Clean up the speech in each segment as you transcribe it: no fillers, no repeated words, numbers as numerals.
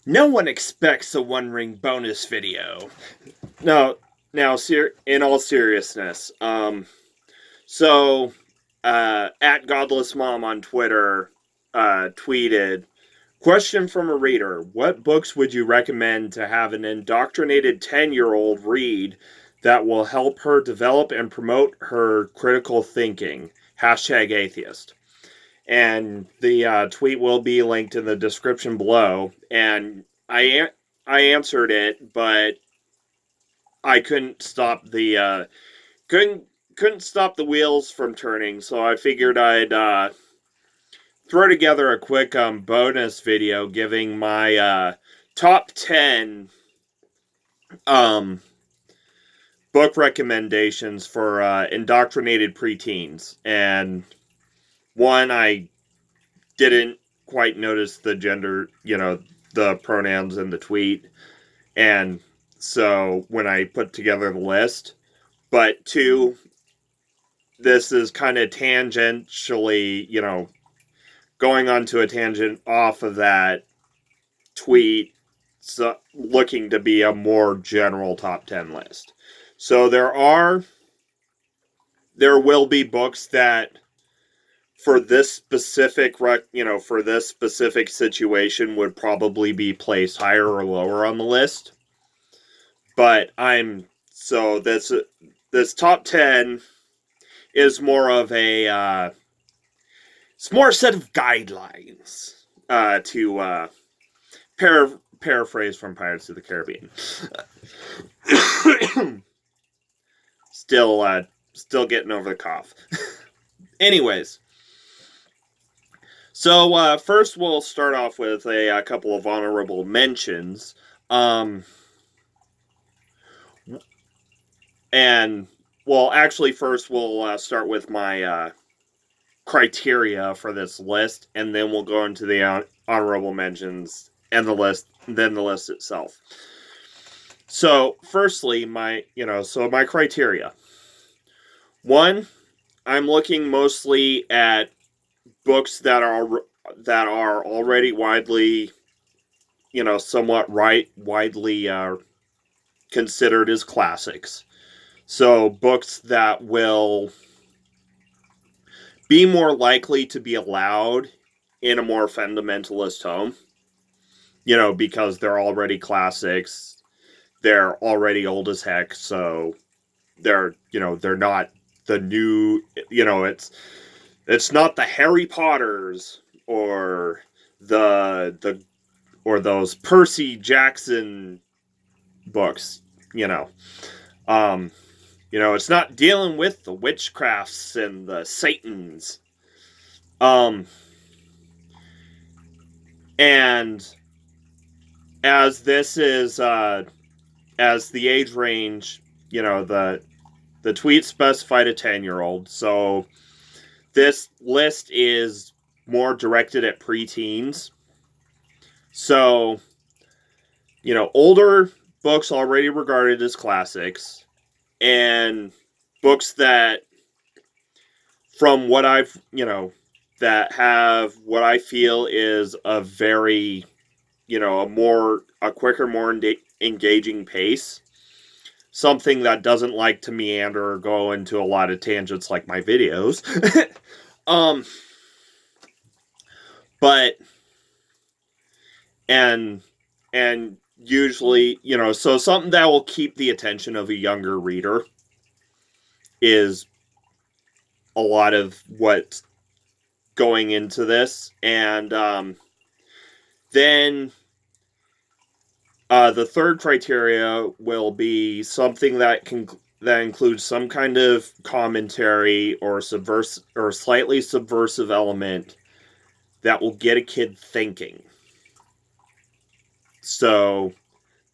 No one expects a One Ring bonus video. No, now, in all seriousness, so at Godless Mom on Twitter tweeted, question from a reader: what books would you recommend to have an indoctrinated 10-year-old read that will help her develop and promote her critical thinking? Hashtag atheist. And the tweet will be linked in the description below. And I answered it, but I couldn't stop the wheels from turning. So I figured I'd throw together a quick bonus video giving my top 10 um, book recommendations for indoctrinated preteens. And one, I didn't quite notice the gender, the pronouns in the tweet. And so when I put together the list, but two, this is kind of tangentially, going onto a tangent off of that tweet, so looking to be a more general top 10 list. So there will be books that for this specific situation would probably be placed higher or lower on the list. But this top 10 is more of a it's more a set of guidelines to paraphrase from Pirates of the Caribbean. Still getting over the cough. Anyways, so first we'll start off with a couple of honorable mentions. And well, actually, first we'll start with my criteria for this list, and then we'll go into the honorable mentions and the list, then the list itself. So, firstly, my criteria. One, I'm looking mostly at books that are already widely, somewhat widely considered as classics. So, books that will be more likely to be allowed in a more fundamentalist home, because they're already classics, they're already old as heck, so they're not the new, it's not the Harry Potters or or those Percy Jackson books, it's not dealing with the witchcrafts and the Satans. And as this is, as the age range, the tweet specified a 10-year-old, so this list is more directed at preteens. So, older books already regarded as classics, and books that, from what I've, that have what I feel is a very, a quicker, more engaging pace. Something that doesn't like to meander or go into a lot of tangents like my videos. But, and usually, so something that will keep the attention of a younger reader is a lot of what's going into this. And then the third criteria will be something that includes some kind of commentary or slightly subversive element that will get a kid thinking. So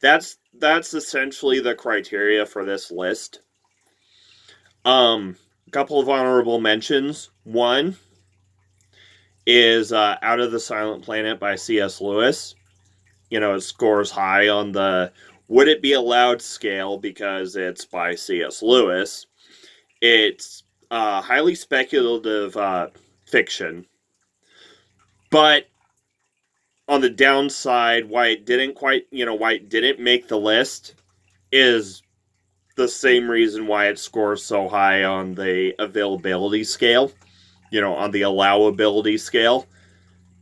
that's essentially the criteria for this list. A couple of honorable mentions. One is Out of the Silent Planet by C.S. Lewis. It scores high on the would it be allowed scale because it's by C.S. Lewis. It's highly speculative fiction, but on the downside, why it didn't make the list is the same reason why it scores so high on the availability scale, on the allowability scale.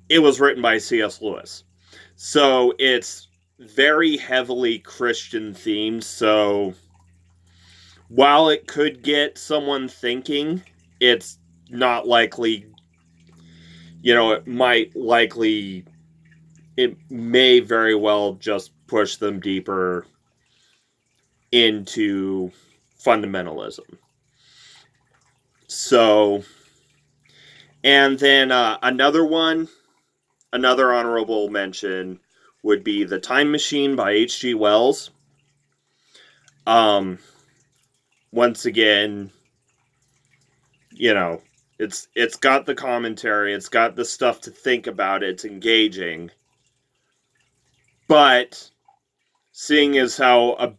It was written by C.S. Lewis. So it's very heavily Christian themed. So while it could get someone thinking, it's not likely, it may very well just push them deeper into fundamentalism. So, and then another honorable mention would be The Time Machine by H.G. Wells. Once again, it's got the commentary, it's got the stuff to think about, it's engaging. But seeing as how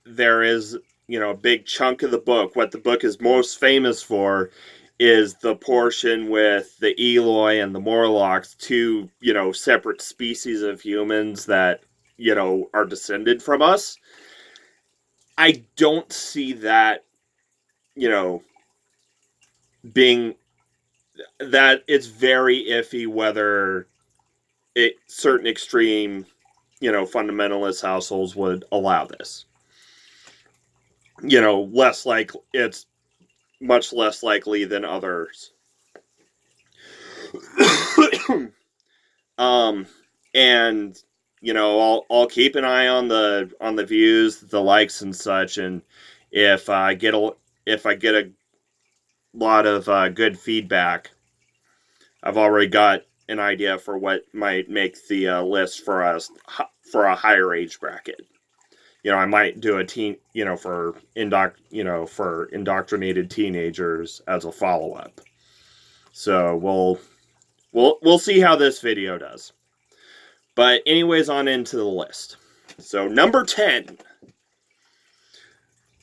there is, a big chunk of the book, what the book is most famous for is the portion with the Eloi and the Morlocks, two, separate species of humans that, are descended from us. I don't see that, being that it's very iffy whether certain extreme, fundamentalist households would allow this. It's much less likely than others. And I'll keep an eye on the views, the likes and such, and if I get a lot of good feedback, I've already got an idea for what might make the list for a higher age bracket. I might do a for indoctrinated teenagers as a follow-up. So we'll see how this video does. But anyways, on into the list. So number 10,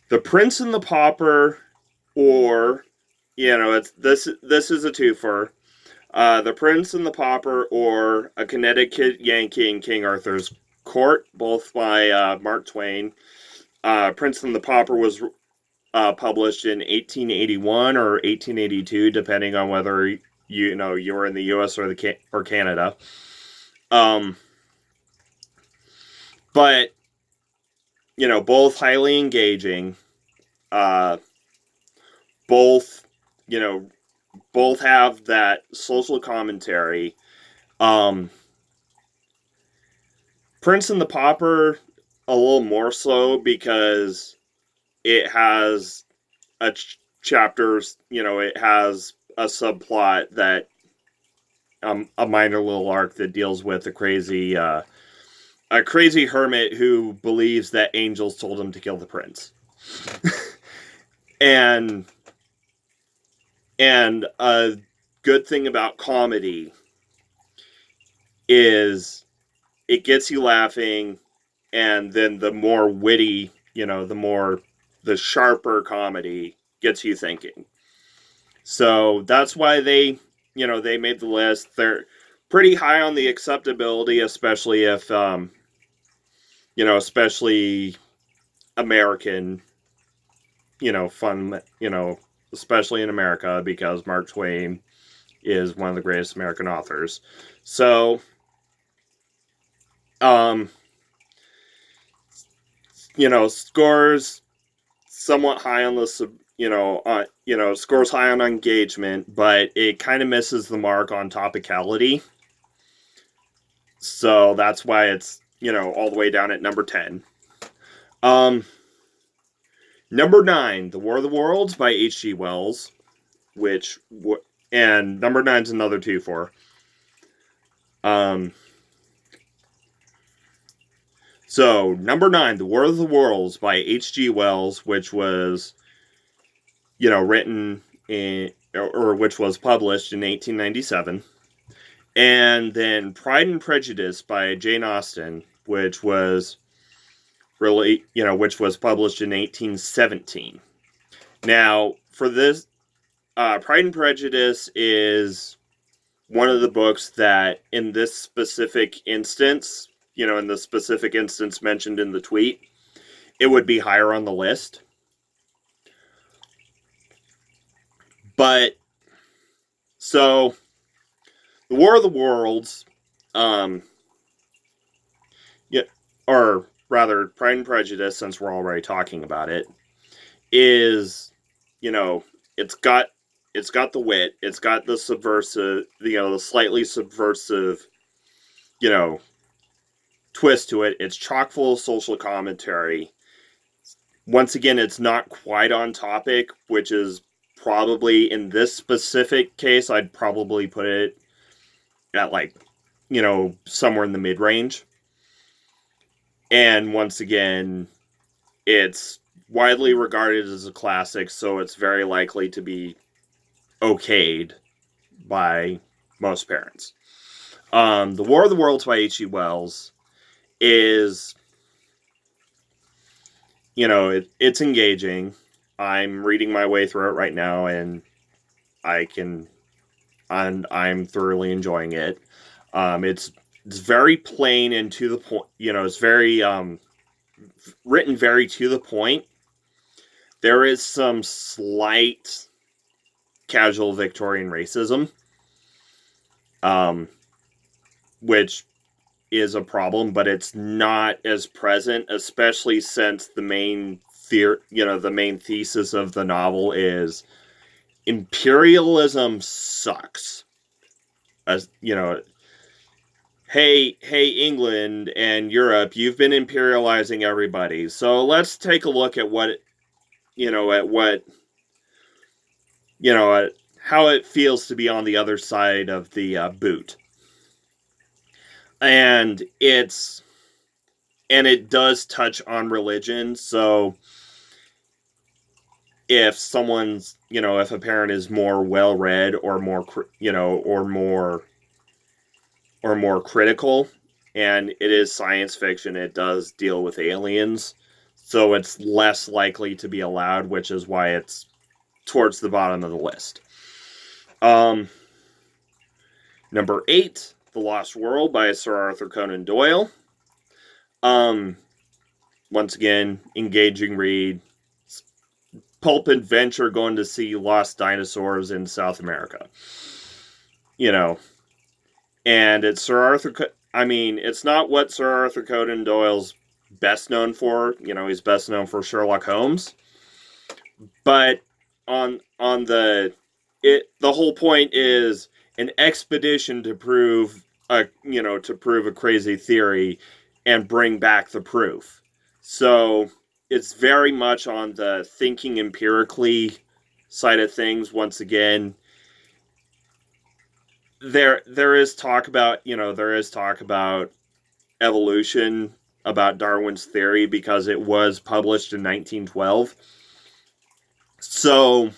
The Prince and the Pauper, or this is a twofer. The Prince and the Pauper, or A Connecticut Yankee in King Arthur's Court, both by Mark Twain. Prince and the Pauper was published in 1881 or 1882, depending on whether you were in the U.S. or Canada. But both highly engaging. Both have that social commentary. Prince and the Pauper, a little more so because it has chapters, it has a subplot that, a minor little arc that deals with a crazy hermit who believes that angels told him to kill the prince. And a good thing about comedy is it gets you laughing, and then the more witty, the sharper comedy gets you thinking. So that's why they made the list. They're pretty high on the acceptability, especially if, especially American, fun, especially in America, because Mark Twain is one of the greatest American authors. So, scores somewhat high on the scores high on engagement, but it kind of misses the mark on topicality. So that's why it's, all the way down at number 10. Number 9, The War of the Worlds by H.G. Wells, and number 9's another 2-4. So, number 9, The War of the Worlds by H.G. Wells, which was, written which was published in 1897. And then Pride and Prejudice by Jane Austen, which was published in 1817. Now, for this, Pride and Prejudice is one of the books that in this specific instance, in the specific instance mentioned in the tweet, it would be higher on the list. But, so, The War of the Worlds, or rather, Pride and Prejudice, since we're already talking about it, is, it's got the wit, it's got the subversive, the slightly subversive, twist to it. It's chock full of social commentary. Once again, it's not quite on topic, which is probably, in this specific case, I'd probably put it at, somewhere in the mid-range. And once again, it's widely regarded as a classic, so it's very likely to be okayed by most parents. The War of the Worlds by H.G. Wells is, it's engaging. I'm reading my way through it right now, and I'm thoroughly enjoying it. It's very plain and to the point. It's very written very to the point. There is some slight casual Victorian racism, which is a problem, but it's not as present, especially since the main thesis of the novel is imperialism sucks. As hey England and Europe, you've been imperializing everybody. So let's take a look at how it feels to be on the other side of the boot. And it does touch on religion. So if someone's, if a parent is more well-read or more, or more critical, and it is science fiction, it does deal with aliens, so it's less likely to be allowed, which is why it's towards the bottom of the list. Number 8, The Lost World by Sir Arthur Conan Doyle. Once again, engaging read. Pulp adventure going to see lost dinosaurs in South America. And it's it's not what Sir Arthur Conan Doyle's best known for. He's best known for Sherlock Holmes. But the whole point is an expedition to prove a crazy theory and bring back the proof. So it's very much on the thinking empirically side of things. Once again, there is talk about evolution, about Darwin's theory, because it was published in 1912. So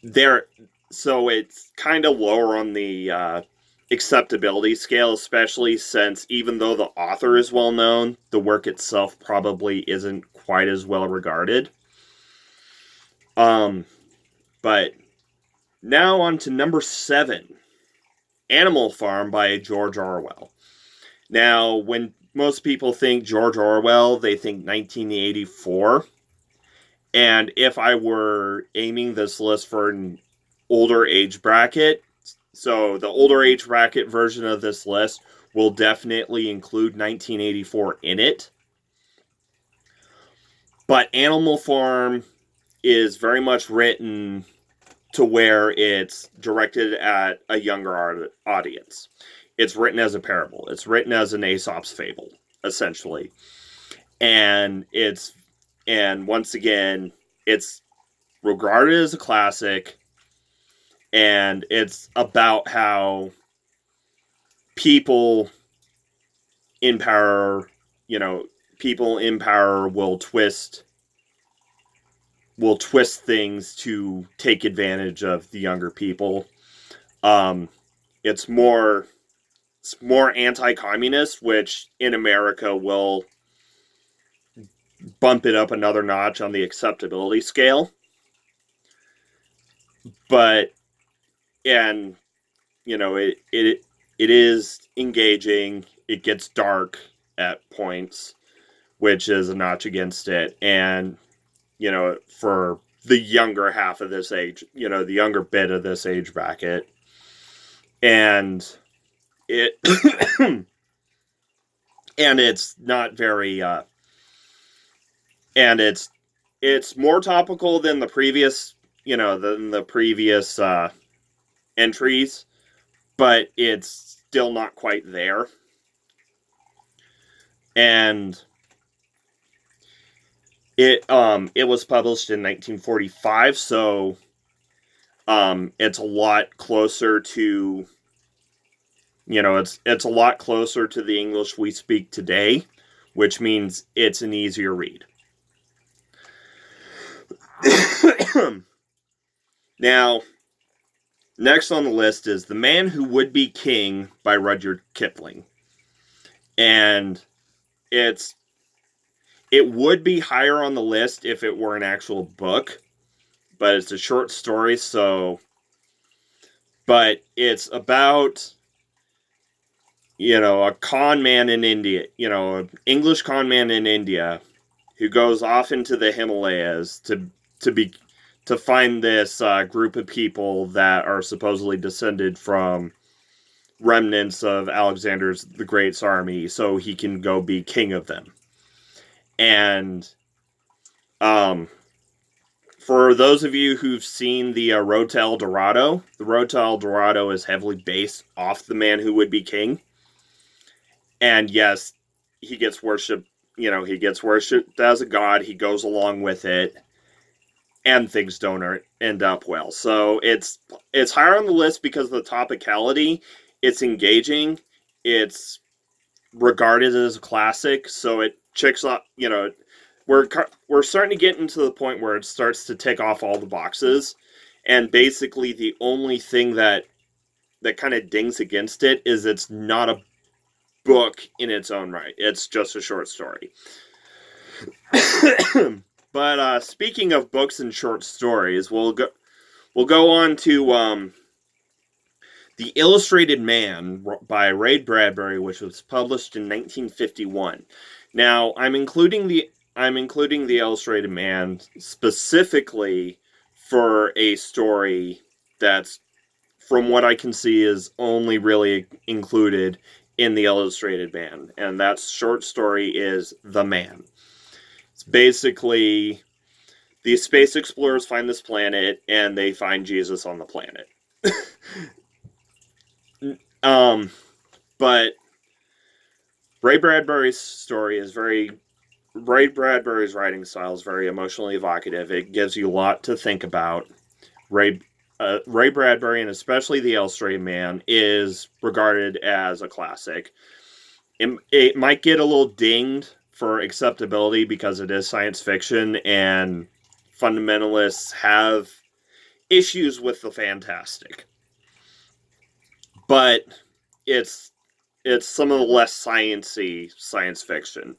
it's kind of lower on the acceptability scale, especially since even though the author is well known, the work itself probably isn't quite as well regarded. But now on to number 7, Animal Farm by George Orwell. Now, when most people think George Orwell, they think 1984. And if I were aiming this list for an older age bracket, so the older age bracket version of this list will definitely include 1984 in it. But Animal Farm is very much written to where it's directed at a younger audience. It's written as a parable. It's written as an Aesop's fable, essentially. And once again, it's regarded as a classic, and it's about how people in power will twist things to take advantage of the younger people. It's more anti-communist, which in America will bump it up another notch on the acceptability scale. But and it is engaging. It gets dark at points, which is a notch against it. And for the younger half of this age, the younger bit of this age bracket, and it and it's not very and it's more topical than the previous entries, but it's still not quite there. And it was published in 1945, so it's a lot closer to it's a lot closer to the English we speak today, which means it's an easier read. Now, next on the list is The Man Who Would Be King by Rudyard Kipling. And it would be higher on the list if it were an actual book, but it's a short story, but it's about a con man in India, an English con man in India who goes off into the Himalayas to find this group of people that are supposedly descended from remnants of Alexander the Great's army, so he can go be king of them. And for those of you who've seen the Road to El Dorado, the Road to El Dorado is heavily based off The Man Who Would Be King. And yes, he gets worshipped, he gets worshipped as a god, he goes along with it, and things don't end up well. So it's higher on the list because of the topicality. It's engaging, it's regarded as a classic, so it checks off, we're starting to get into the point where it starts to tick off all the boxes, and basically the only thing that kind of dings against it is it's not a book in its own right. It's just a short story. But speaking of books and short stories, we'll go on to The Illustrated Man by Ray Bradbury, which was published in 1951. Now, I'm including the Illustrated Man specifically for a story that's, from what I can see, is only really included in the Illustrated Man, and that short story is The Man. It's basically these space explorers find this planet, and they find Jesus on the planet. But Ray Bradbury's writing style is very emotionally evocative. It gives you a lot to think about. Ray Bradbury, and especially The Illustrated Man, is regarded as a classic. It might get a little dinged for acceptability because it is science fiction, and fundamentalists have issues with the fantastic. But it's some of the less sciencey science fiction.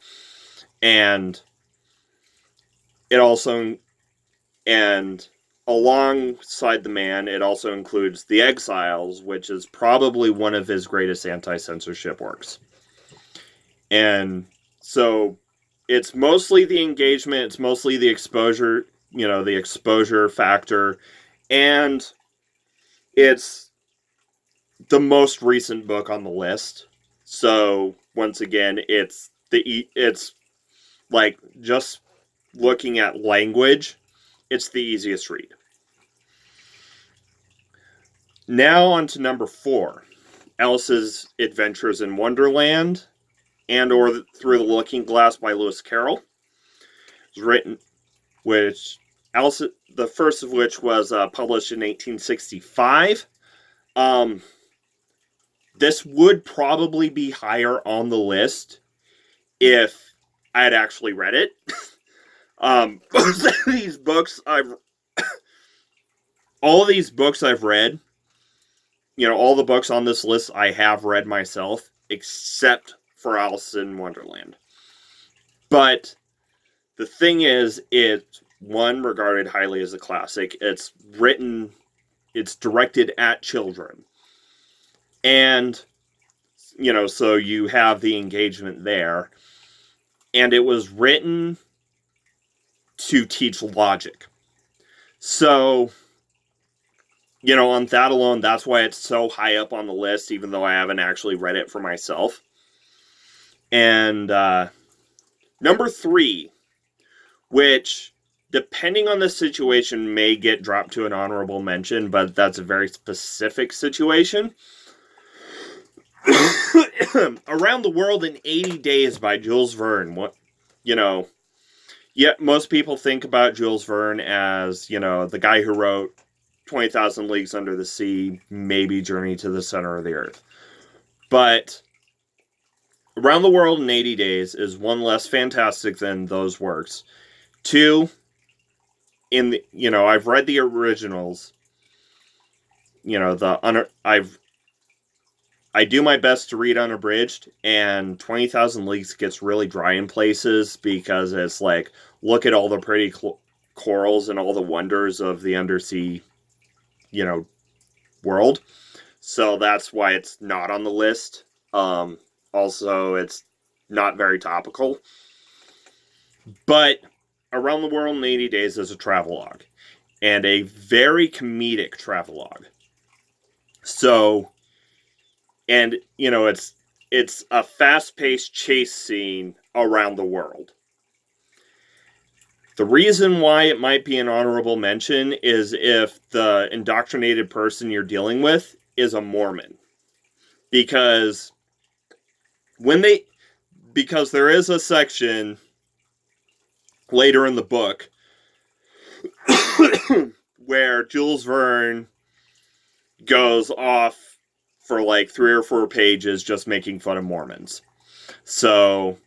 And it also, and alongside The Man, it also includes The Exiles, which is probably one of his greatest anti-censorship works. And so it's mostly the engagement, it's mostly the exposure, the exposure factor, and it's the most recent book on the list. So once again, it's like, just looking at language, it's the easiest read. Now on to number 4, Alice's Adventures in Wonderland, or Through the Looking Glass by Lewis Carroll. It was written, the first of which was published in 1865. This would probably be higher on the list if I had actually read it. Most of these books all of these books I've read, all the books on this list I have read myself, except for Alice in Wonderland. But the thing is, it's, one, regarded highly as a classic. It's written it's directed at children. And, so you have the engagement there. And it was written to teach logic. So, on that alone, that's why it's so high up on the list, even though I haven't actually read it for myself. And number 3, which, depending on the situation, may get dropped to an honorable mention, but that's a very specific situation. Around the World in 80 Days by Jules Verne. Most people think about Jules Verne as, the guy who wrote 20,000 Leagues Under the Sea, maybe Journey to the Center of the Earth. But Around the World in 80 Days is one less fantastic than those works. 2, I've read the originals. I do my best to read unabridged, and 20,000 Leagues gets really dry in places because it's like, look at all the pretty corals and all the wonders of the undersea, world. So that's why it's not on the list. Also, it's not very topical. But Around the World in 80 Days is a travelogue, and a very comedic travelogue. So, and, it's a fast-paced chase scene around the world. The reason why it might be an honorable mention is if the indoctrinated person you're dealing with is a Mormon. Because there is a section later in the book where Jules Verne goes off for like 3 or 4 pages just making fun of Mormons. So,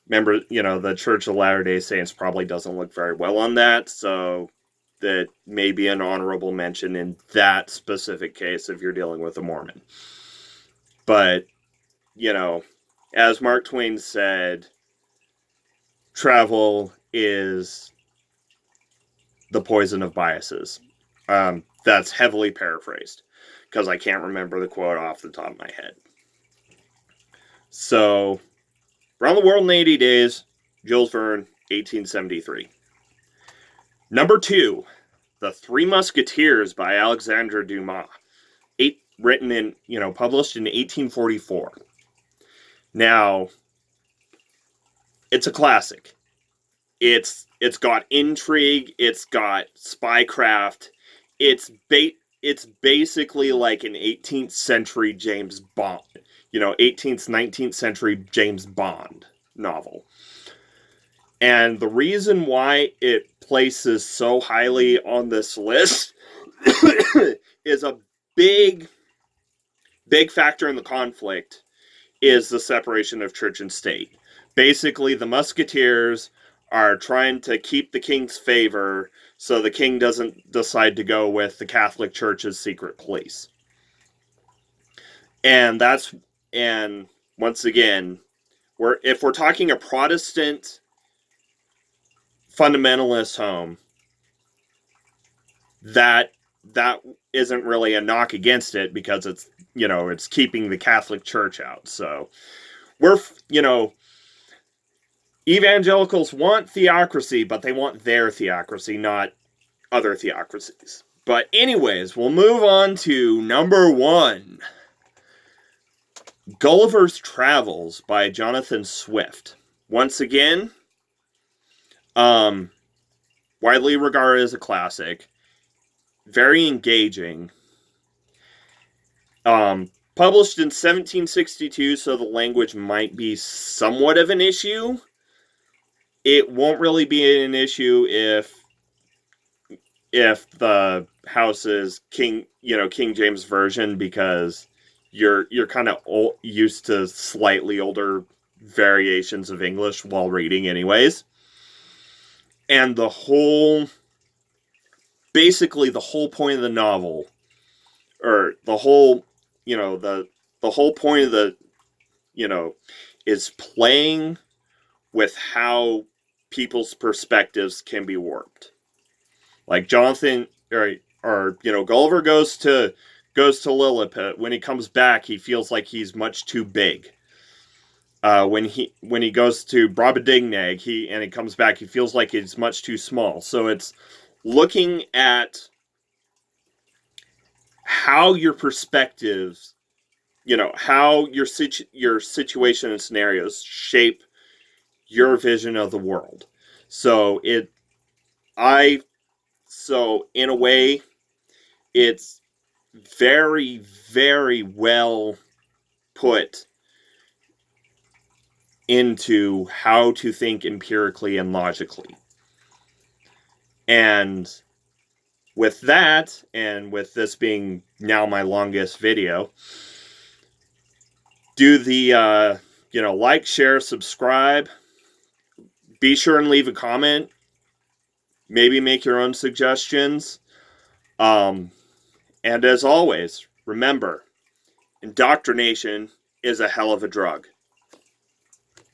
remember, the Church of Latter-day Saints probably doesn't look very well on that, so that may be an honorable mention in that specific case if you're dealing with a Mormon. But, as Mark Twain said, travel is the poison of biases. That's heavily paraphrased, because I can't remember the quote off the top of my head. So, Around the World in 80 Days, Jules Verne, 1873. Number 2, The Three Musketeers by Alexandre Dumas. Published in 1844. Now, it's a classic. It's got intrigue, it's got spycraft, it's basically like an 18th century James Bond, 18th, 19th century James Bond novel. And the reason why it places so highly on this list is a big factor in the conflict is the separation of church and state. Basically, the Musketeers are trying to keep the king's favor so the king doesn't decide to go with the Catholic Church's secret police. And once again, if we're talking a Protestant fundamentalist home, that isn't really a knock against it because it's, it's keeping the Catholic Church out. So evangelicals want theocracy, but they want their theocracy, not other theocracies. But anyways, we'll move on to number 1. Gulliver's Travels by Jonathan Swift. Once again, widely regarded as a classic. Very engaging. Published in 1762, so the language might be somewhat of an issue. It won't really be an issue if the house is King James Version, because you're kind of used to slightly older variations of English while reading anyways. And the whole point of the novel, or the whole point of the, is playing with how people's perspectives can be warped. Like or Gulliver goes to Lilliput. When he comes back, he feels like he's much too big. When he goes to Brobdingnag, he comes back, he feels like he's much too small. So it's looking at how your perspectives, how your situation and scenarios shape your vision of the world. So in a way, it's very, very well put into how to think empirically and logically. And with that, and with this being now my longest video, do the, like, share, subscribe. Be sure and leave a comment. Maybe make your own suggestions. And as always, remember, indoctrination is a hell of a drug.